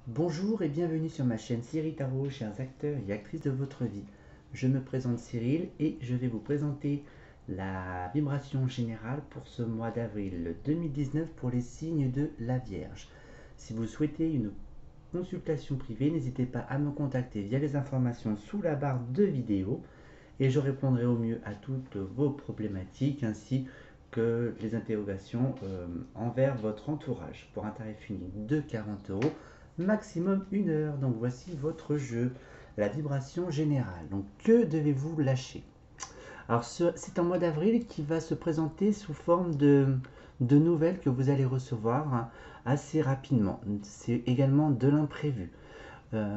Bonjour et bienvenue sur ma chaîne Cyril Tarot, chers acteurs et actrices de votre vie. Je me présente Cyril et je vais vous présenter la vibration générale pour ce mois d'avril 2019 pour les signes de la Vierge. Si vous souhaitez une consultation privée, n'hésitez pas à me contacter via les informations sous la barre de vidéo et je répondrai au mieux à toutes vos problématiques ainsi que les interrogations envers votre entourage pour un tarif unique de 40 euros, maximum 1 heure. Donc voici votre jeu, la vibration générale. Donc que devez-vous lâcher? Alors c'est un mois d'avril qui va se présenter sous forme de nouvelles que vous allez recevoir assez rapidement. C'est également de l'imprévu.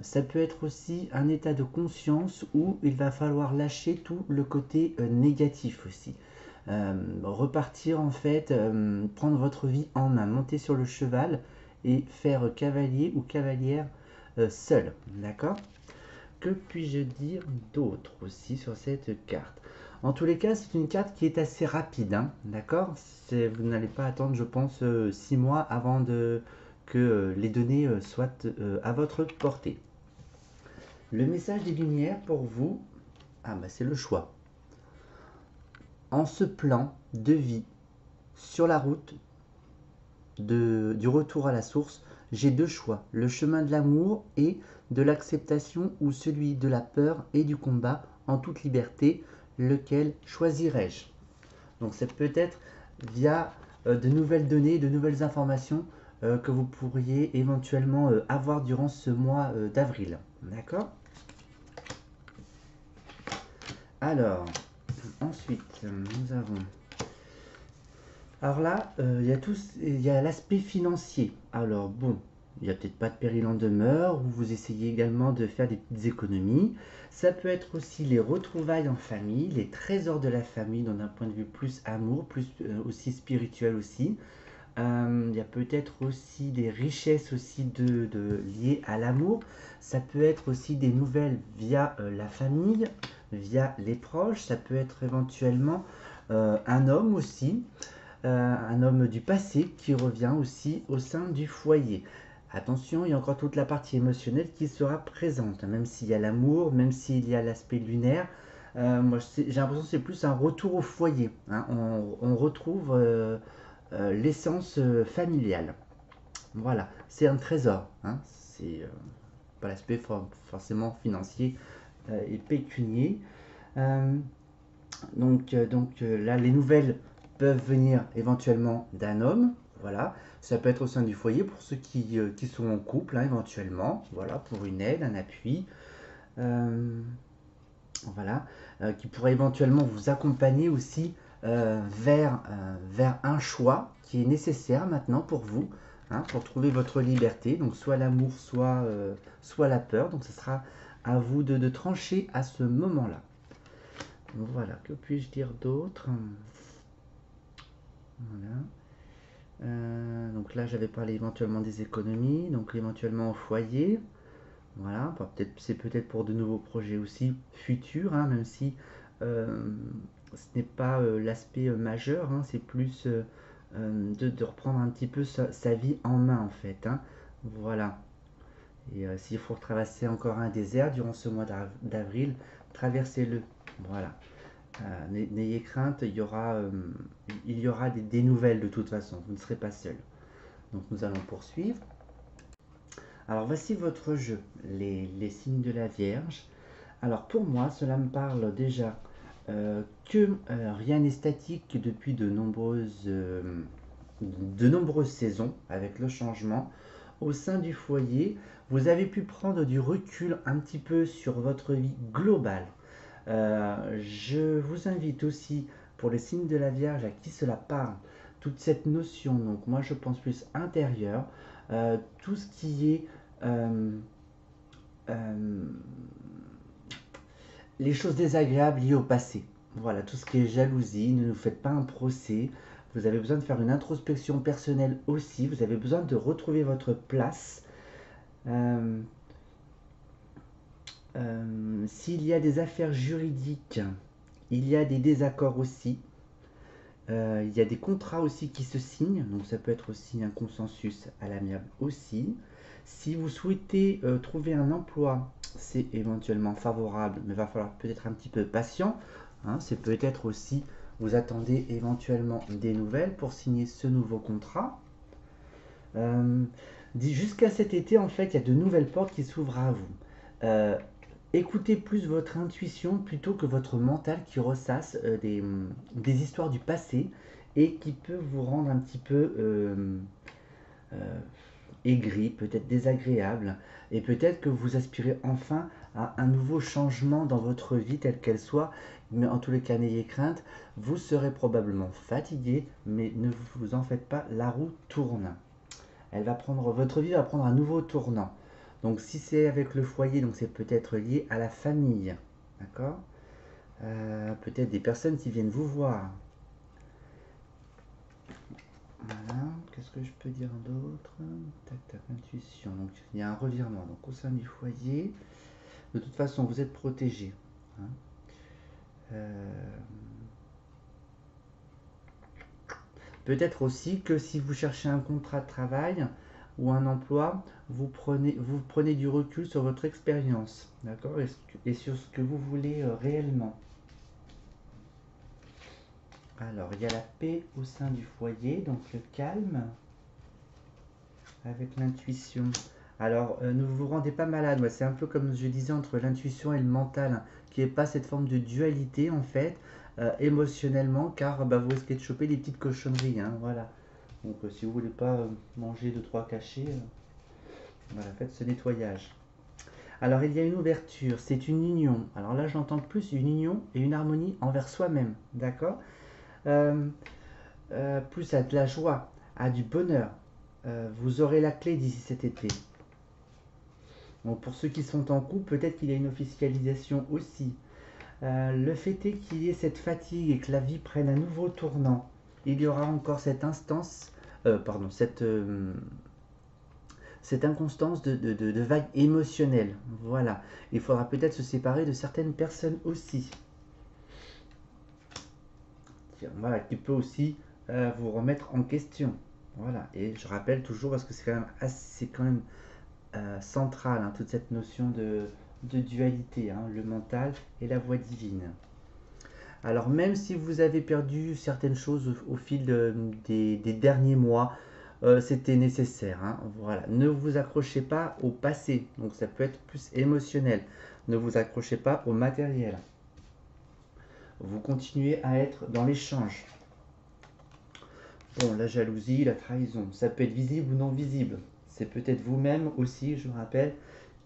Ça peut être aussi un état de conscience où il va falloir lâcher tout le côté négatif aussi. Repartir en fait, prendre votre vie en main, monter sur le cheval et faire cavalier ou cavalière seul. D'accord? Que puis-je dire d'autre aussi sur cette carte? En tous les cas, c'est une carte qui est assez rapide, hein, d'accord? Vous n'allez pas attendre, je pense, 6 mois avant que les données soient à votre portée. Le message des lumières pour vous, c'est le choix. En ce plan de vie, sur la route du retour à la source, j'ai deux choix, le chemin de l'amour et de l'acceptation ou celui de la peur et du combat en toute liberté, lequel choisirais-je? Donc c'est peut-être via de nouvelles données, de nouvelles informations que vous pourriez éventuellement avoir durant ce mois d'avril. D'accord? Alors, ensuite, nous avons... Alors là, il y a l'aspect financier. Alors bon, il n'y a peut-être pas de péril en demeure, ou vous essayez également de faire des petites économies. Ça peut être aussi les retrouvailles en famille, les trésors de la famille, dans un point de vue plus amour, plus aussi spirituel aussi. Il y a peut-être aussi des richesses aussi liées à l'amour. Ça peut être aussi des nouvelles via la famille, via les proches. Ça peut être éventuellement un homme aussi, un homme du passé qui revient aussi au sein du foyer. Attention, il y a encore toute la partie émotionnelle qui sera présente, hein, même s'il y a l'amour, même s'il y a l'aspect lunaire. Moi, j'ai l'impression que c'est plus un retour au foyer, hein. On retrouve l'essence familiale. Voilà, c'est un trésor, hein. C'est pas l'aspect forcément financier et pécunier. Euh, là, les nouvelles peuvent venir éventuellement d'un homme, voilà. Ça peut être au sein du foyer pour ceux qui sont en couple, hein, éventuellement, voilà, pour une aide, un appui, euh, voilà, qui pourrait éventuellement vous accompagner aussi vers un choix qui est nécessaire maintenant pour vous, hein, pour trouver votre liberté, donc soit l'amour, soit la peur, donc ce sera à vous de trancher à ce moment-là. Voilà, que puis-je dire d'autre? Voilà. Donc là, j'avais parlé éventuellement des économies, donc éventuellement au foyer. Voilà, c'est peut-être pour de nouveaux projets aussi futurs, hein, même si euh, ce n'est pas l'aspect majeur, hein, c'est plus de reprendre un petit peu sa vie en main en fait, hein. Voilà. Et s'il faut traverser encore un désert durant ce mois d'avril, traversez-le. Voilà. N'ayez crainte, il y aura des nouvelles de toute façon, vous ne serez pas seul. Donc nous allons poursuivre. Alors voici votre jeu, les signes de la Vierge. Alors pour moi, cela me parle déjà que rien n'est statique depuis de nombreuses saisons avec le changement. Au sein du foyer, vous avez pu prendre du recul un petit peu sur votre vie globale. Je vous invite aussi pour les signes de la Vierge à qui cela parle, toute cette notion, donc moi je pense plus intérieur, tout ce qui est euh, euh, les choses désagréables liées au passé. Voilà, tout ce qui est jalousie, ne nous faites pas un procès. Vous avez besoin de faire une introspection personnelle aussi. Vous avez besoin de retrouver votre place. Euh, S'il y a des affaires juridiques, il y a des désaccords aussi. Il y a des contrats aussi qui se signent, donc ça peut être aussi un consensus à l'amiable aussi. Si vous souhaitez trouver un emploi, c'est éventuellement favorable, mais il va falloir peut-être un petit peu patient. Hein, c'est peut-être aussi, vous attendez éventuellement des nouvelles pour signer ce nouveau contrat. Euh, Jusqu'à cet été, en fait, il y a de nouvelles portes qui s'ouvrent à vous. Écoutez plus votre intuition plutôt que votre mental qui ressasse des histoires du passé et qui peut vous rendre un petit peu euh, aigri, peut-être désagréable, et peut-être que vous aspirez enfin à un nouveau changement dans votre vie telle qu'elle soit, mais en tous les cas n'ayez crainte, vous serez probablement fatigué, mais ne vous en faites pas, la roue tourne. Votre vie va prendre un nouveau tournant. Donc si c'est avec le foyer, donc c'est peut-être lié à la famille, d'accord. Peut-être des personnes qui viennent vous voir. Voilà, qu'est-ce que je peux dire d'autre? Tac, tac, intuition. Donc il y a un revirement. Donc au sein du foyer, de toute façon, vous êtes protégé. Hein. Euh, Peut-être aussi que si vous cherchez un contrat de travail ou un emploi, vous prenez du recul sur votre expérience, d'accord, et sur ce que vous voulez réellement. Alors, il y a la paix au sein du foyer, donc le calme avec l'intuition. Alors, ne vous rendez pas malade, ouais, c'est un peu comme je disais entre l'intuition et le mental, hein, qui n'est pas cette forme de dualité en fait, émotionnellement, car bah, vous risquez de choper des petites cochonneries, hein, voilà. Donc, si vous voulez pas manger 2-3 cachets, voilà, faites ce nettoyage. Alors, il y a une ouverture, c'est une union. Alors là, j'entends plus une union et une harmonie envers soi-même, d'accord. Euh, Plus à de la joie, à du bonheur. Vous aurez la clé d'ici cet été. Donc pour ceux qui sont en couple, peut-être qu'il y a une officialisation aussi. Le fait est qu'il y ait cette fatigue et que la vie prenne un nouveau tournant. Il y aura encore cette instance, pardon, cette inconstance de vague émotionnelle. Voilà. Il faudra peut-être se séparer de certaines personnes aussi. Voilà, qui peut aussi vous remettre en question. Voilà. Et je rappelle toujours, parce que c'est quand même central, hein, toute cette notion de dualité, hein, le mental et la voix divine. Alors même si vous avez perdu certaines choses au fil des derniers mois, c'était nécessaire. Hein, voilà. Ne vous accrochez pas au passé, donc ça peut être plus émotionnel. Ne vous accrochez pas au matériel. Vous continuez à être dans l'échange. Bon, la jalousie, la trahison, ça peut être visible ou non visible. C'est peut-être vous-même aussi, je me rappelle,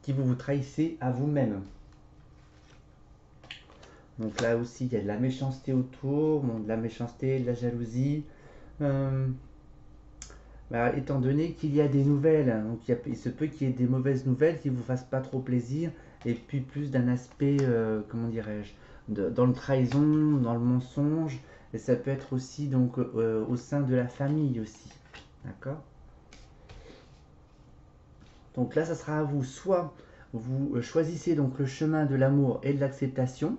qui vous trahissez à vous-même. Donc là aussi, il y a de la méchanceté autour, bon, de la méchanceté, de la jalousie. Euh, Bah, étant donné qu'il y a des nouvelles, hein, donc il se peut qu'il y ait des mauvaises nouvelles qui vous fassent pas trop plaisir, et puis plus d'un aspect, comment dirais-je, dans le trahison, dans le mensonge, et ça peut être aussi donc au sein de la famille aussi, d'accord. Donc là, ça sera à vous, soit vous choisissez donc le chemin de l'amour et de l'acceptation,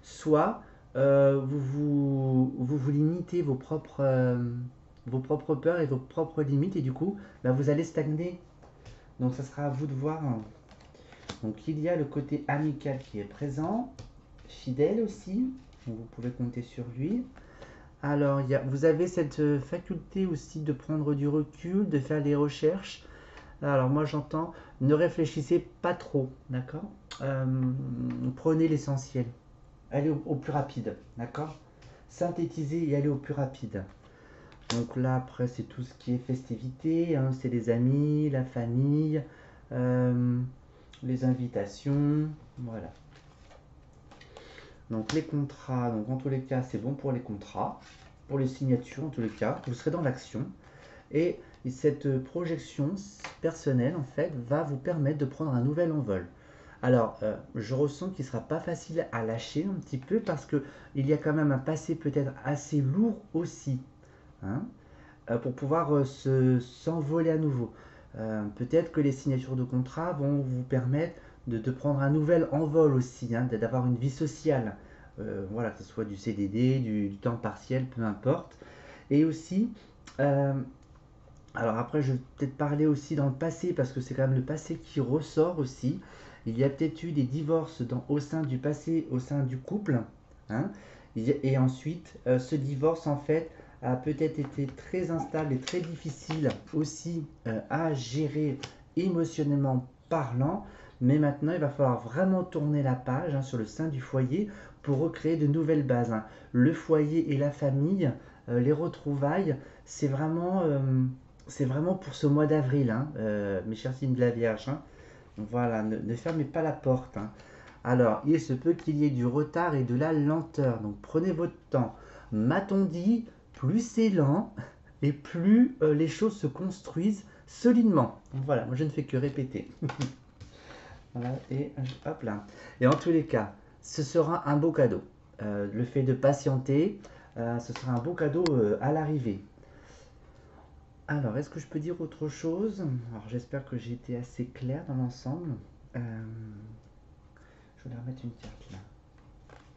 soit vous limitez vos propres peurs et vos propres limites, et du coup, bah, vous allez stagner. Donc ça sera à vous de voir. Donc il y a le côté amical qui est présent, fidèle aussi, donc vous pouvez compter sur lui. Alors vous avez cette faculté aussi de prendre du recul, de faire des recherches. Alors moi j'entends, ne réfléchissez pas trop, d'accord. Euh, Prenez l'essentiel, allez au plus rapide, d'accord. Synthétisez et allez au plus rapide. Donc là, après, c'est tout ce qui est festivité, hein, c'est les amis, la famille, euh, les invitations, voilà. Donc les contrats, donc en tous les cas, c'est bon pour les contrats, pour les signatures, en tous les cas, vous serez dans l'action. Et cette projection personnelle, en fait, va vous permettre de prendre un nouvel envol. Alors, je ressens qu'il ne sera pas facile à lâcher un petit peu parce que il y a quand même un passé peut-être assez lourd aussi. Hein, pour pouvoir s'envoler à nouveau. Peut-être que les signatures de contrat vont vous permettre de prendre un nouvel envol aussi, hein, d'avoir une vie sociale, voilà, que ce soit du CDD, du temps partiel, peu importe. Et aussi, euh, alors après, je vais peut-être parler aussi dans le passé, parce que c'est quand même le passé qui ressort aussi. Il y a peut-être eu des divorces au sein du passé, au sein du couple, hein. Et ensuite, ce divorce, en fait, a peut-être été très instable et très difficile aussi à gérer émotionnellement parlant. Mais maintenant, il va falloir vraiment tourner la page, hein, sur le sein du foyer pour recréer de nouvelles bases, hein. Le foyer et la famille, les retrouvailles, c'est vraiment... c'est vraiment pour ce mois d'avril, hein, mes chers signes de la Vierge, hein. Voilà, ne fermez pas la porte, hein. Alors, il se peut qu'il y ait du retard et de la lenteur, donc prenez votre temps. M'a-t-on dit, plus c'est lent et plus les choses se construisent solidement. Voilà, moi je ne fais que répéter. Voilà, et hop là. Et en tous les cas, ce sera un beau cadeau. Le fait de patienter, ce sera un beau cadeau à l'arrivée. Alors, est-ce que je peux dire autre chose? Alors, j'espère que j'ai été assez clair dans l'ensemble. Euh, je vais remettre une carte là.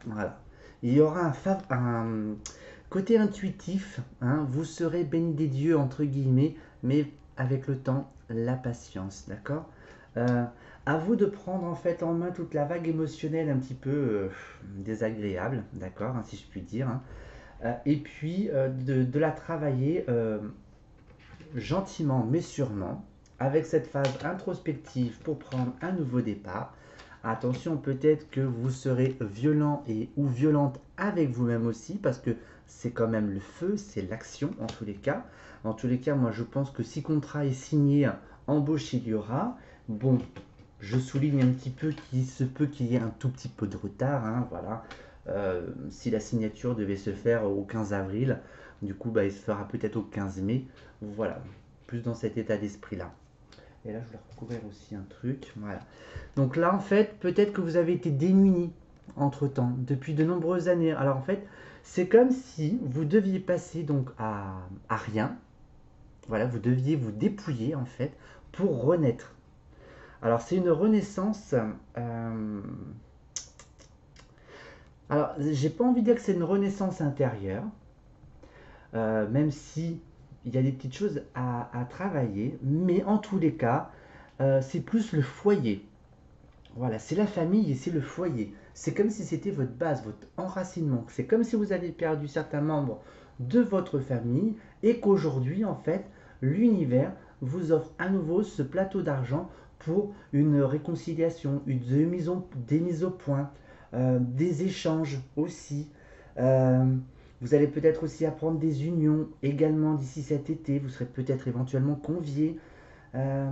Voilà. Il y aura un côté intuitif, hein. Vous serez béni des dieux, entre guillemets, mais avec le temps, la patience, d'accord? Euh, à vous de prendre en fait en main toute la vague émotionnelle un petit peu désagréable, d'accord, hein, si je puis dire, hein. Et puis de la travailler gentiment mais sûrement, avec cette phase introspective pour prendre un nouveau départ. Attention, peut-être que vous serez violent et ou violente avec vous-même aussi, parce que c'est quand même le feu, c'est l'action en tous les cas. En tous les cas, moi je pense que si contrat est signé, embauche il y aura. Bon, je souligne un petit peu qu'il se peut qu'il y ait un tout petit peu de retard, hein, voilà. Si la signature devait se faire au 15 avril, du coup, bah, il se fera peut-être au 15 mai. Voilà, plus dans cet état d'esprit-là. Et là, je voulais recouvrir aussi un truc. Voilà. Donc là, en fait, peut-être que vous avez été démuni entre-temps, depuis de nombreuses années. Alors en fait, c'est comme si vous deviez passer donc à rien. Voilà, vous deviez vous dépouiller en fait pour renaître. Alors c'est une renaissance. Alors, j'ai pas envie de dire que c'est une renaissance intérieure, même si il y a des petites choses à travailler, mais en tous les cas, c'est plus le foyer. Voilà, c'est la famille et c'est le foyer. C'est comme si c'était votre base, votre enracinement. C'est comme si vous avez perdu certains membres de votre famille et qu'aujourd'hui, en fait, l'univers vous offre à nouveau ce plateau d'argent pour une réconciliation, des mises au point, des échanges aussi. Euh, Vous allez peut-être aussi apprendre des unions également d'ici cet été. Vous serez peut-être éventuellement conviés. Euh,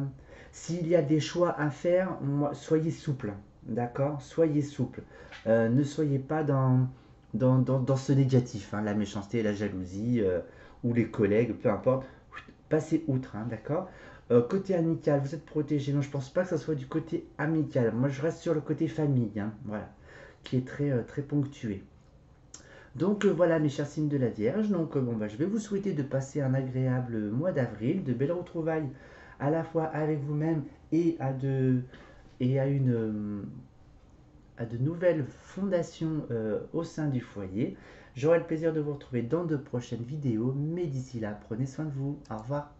S'il y a des choix à faire, soyez souple, d'accord? Soyez souple. Ne soyez pas dans ce négatif, hein, la méchanceté, la jalousie, ou les collègues, peu importe. Passez outre, hein, d'accord? Côté amical, vous êtes protégé. Non, je pense pas que ça soit du côté amical. Moi, je reste sur le côté famille, hein, voilà, qui est très ponctué. Donc voilà mes chers signes de la Vierge, donc bon, bah, je vais vous souhaiter de passer un agréable mois d'avril, de belles retrouvailles à la fois avec vous-même et à de nouvelles fondations au sein du foyer. J'aurai le plaisir de vous retrouver dans de prochaines vidéos, mais d'ici là, prenez soin de vous. Au revoir.